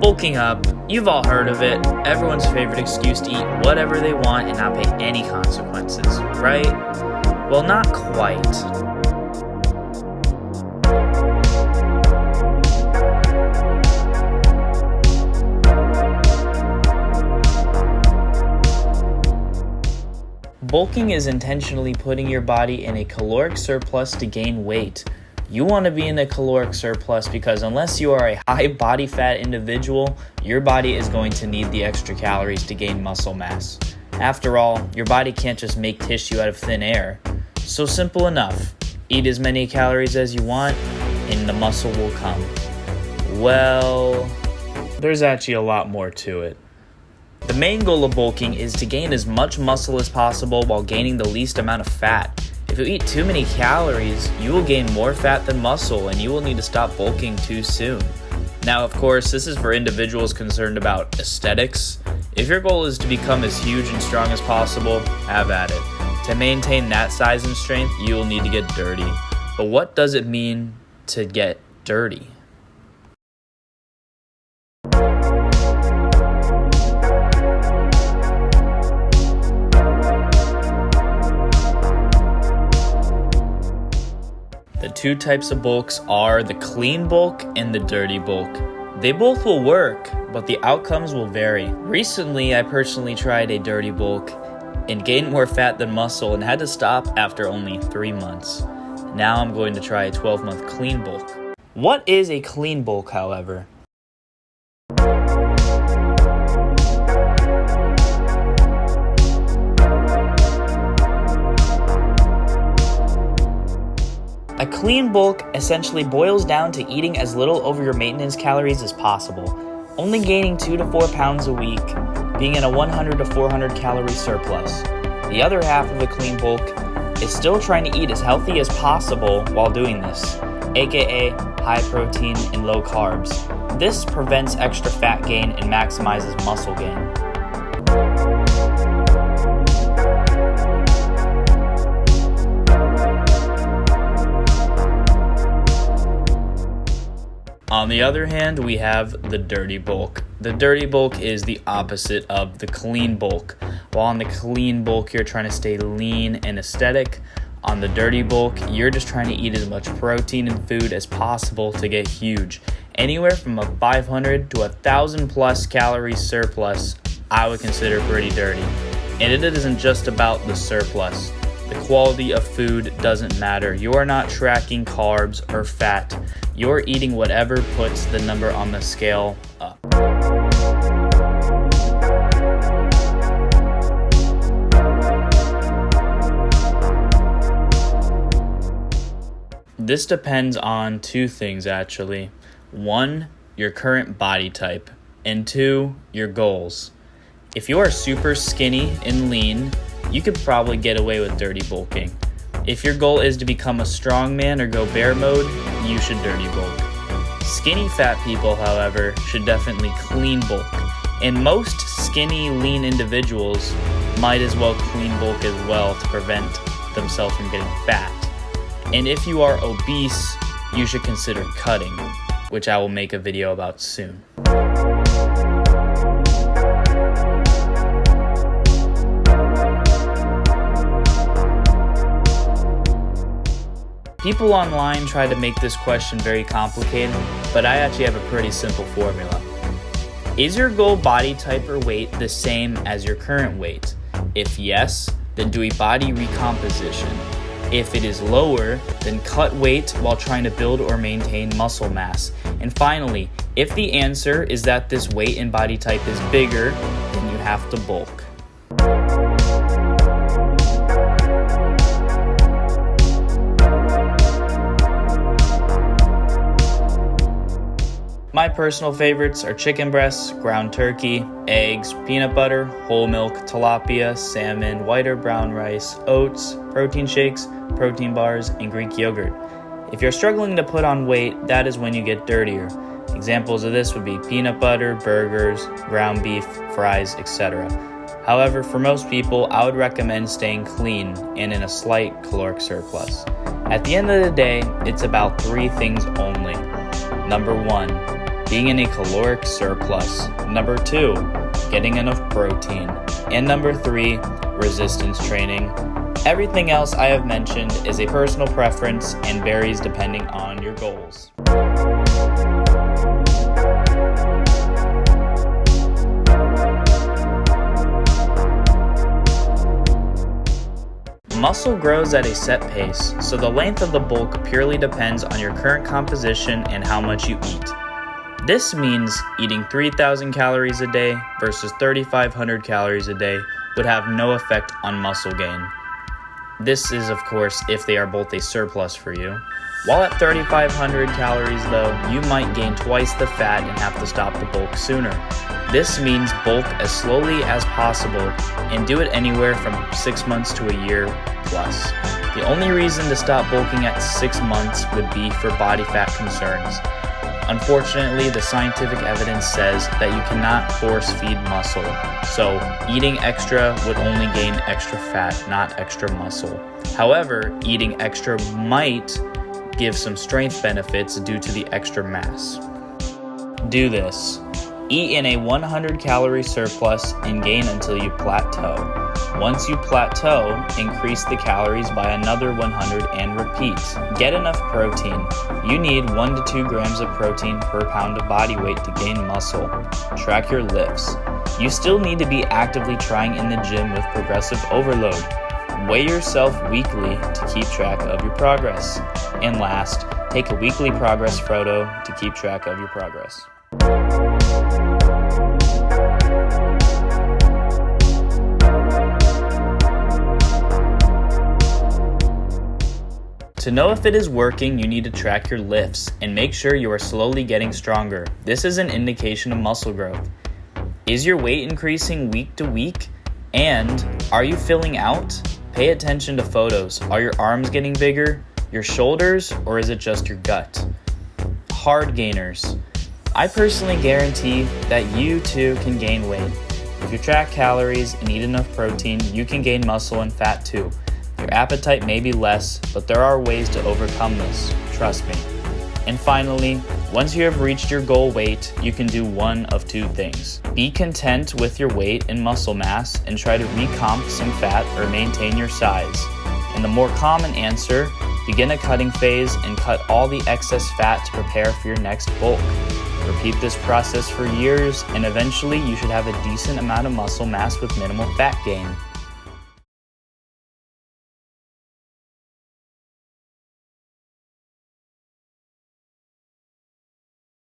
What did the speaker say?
Bulking up, you've all heard of it, everyone's favorite excuse to eat whatever they want and not pay any consequences, right? Well, not quite. Bulking is intentionally putting your body in a caloric surplus to gain weight. You want to be in a caloric surplus because unless you are a high body fat individual, your body is going to need the extra calories to gain muscle mass. After all, your body can't just make tissue out of thin air. So simple enough. Eat as many calories as you want and the muscle will come. Well, there's actually a lot more to it. The main goal of bulking is to gain as much muscle as possible while gaining the least amount of fat. If you eat too many calories, you will gain more fat than muscle and you will need to stop bulking too soon. Now, of course, this is for individuals concerned about aesthetics. If your goal is to become as huge and strong as possible, have at it. To maintain that size and strength, you will need to get dirty. But what does it mean to get dirty? The two types of bulks are the clean bulk and the dirty bulk. They both will work, but the outcomes will vary. Recently, I personally tried a dirty bulk and gained more fat than muscle and had to stop after only 3 months. Now I'm going to try a 12-month clean bulk. What is a clean bulk, however? A clean bulk essentially boils down to eating as little over your maintenance calories as possible, only gaining 2 to 4 pounds a week, being in a 100 to 400 calorie surplus. The other half of a clean bulk is still trying to eat as healthy as possible while doing this, aka high protein and low carbs. This prevents extra fat gain and maximizes muscle gain. On the other hand, we have the dirty bulk. The dirty bulk is the opposite of the clean bulk. While on the clean bulk, you're trying to stay lean and aesthetic. On the dirty bulk, you're just trying to eat as much protein and food as possible to get huge. Anywhere from a 500 to 1,000 plus calorie surplus, I would consider pretty dirty. And it isn't just about the surplus. The quality of food doesn't matter. You are not tracking carbs or fat. You're eating whatever puts the number on the scale up. This depends on two things actually. 1, your current body type, and 2, your goals. If you are super skinny and lean, you could probably get away with dirty bulking. If your goal is to become a strongman or go bear mode, you should dirty bulk. Skinny fat people, however, should definitely clean bulk. And most skinny, lean individuals might as well clean bulk as well to prevent themselves from getting fat. And if you are obese, you should consider cutting, which I will make a video about soon. People online try to make this question very complicated, but I actually have a pretty simple formula. Is your goal body type or weight the same as your current weight? If yes, then do a body recomposition. If it is lower, then cut weight while trying to build or maintain muscle mass. And finally, if the answer is that this weight and body type is bigger, then you have to bulk. My personal favorites are chicken breasts, ground turkey, eggs, peanut butter, whole milk, tilapia, salmon, white or brown rice, oats, protein shakes, protein bars, and Greek yogurt. If you're struggling to put on weight, that is when you get dirtier. Examples of this would be peanut butter, burgers, ground beef, fries, etc. However, for most people, I would recommend staying clean and in a slight caloric surplus. At the end of the day, it's about 3 things only. Number 1, being in a caloric surplus. Number 2, getting enough protein. And number 3, resistance training. Everything else I have mentioned is a personal preference and varies depending on your goals. Muscle grows at a set pace, so the length of the bulk purely depends on your current composition and how much you eat. This means eating 3,000 calories a day versus 3,500 calories a day would have no effect on muscle gain. This is, of course, if they are both a surplus for you. While at 3,500 calories though, you might gain twice the fat and have to stop the bulk sooner. This means bulk as slowly as possible and do it anywhere from 6 months to a year plus. The only reason to stop bulking at 6 months would be for body fat concerns. Unfortunately, the scientific evidence says that you cannot force feed muscle, so eating extra would only gain extra fat, not extra muscle. However, eating extra might give some strength benefits due to the extra mass. Do this. Eat in a 100 calorie surplus and gain until you plateau. Once you plateau, increase the calories by another 100 and repeat. Get enough protein. You need 1 to 2 grams of protein per pound of body weight to gain muscle. Track your lifts. You still need to be actively trying in the gym with progressive overload. Weigh yourself weekly to keep track of your progress. And last, take a weekly progress photo to keep track of your progress. To know if it is working, you need to track your lifts and make sure you are slowly getting stronger. This is an indication of muscle growth. Is your weight increasing week to week? And are you filling out? Pay attention to photos. Are your arms getting bigger? Your shoulders? Or is it just your gut? Hard gainers. I personally guarantee that you too can gain weight. If you track calories and eat enough protein, you can gain muscle and fat too. Your appetite may be less, but there are ways to overcome this, trust me. And finally, once you have reached your goal weight, you can do one of 2 things. Be content with your weight and muscle mass and try to recomp some fat or maintain your size. And the more common answer, begin a cutting phase and cut all the excess fat to prepare for your next bulk. Repeat this process for years and eventually you should have a decent amount of muscle mass with minimal fat gain.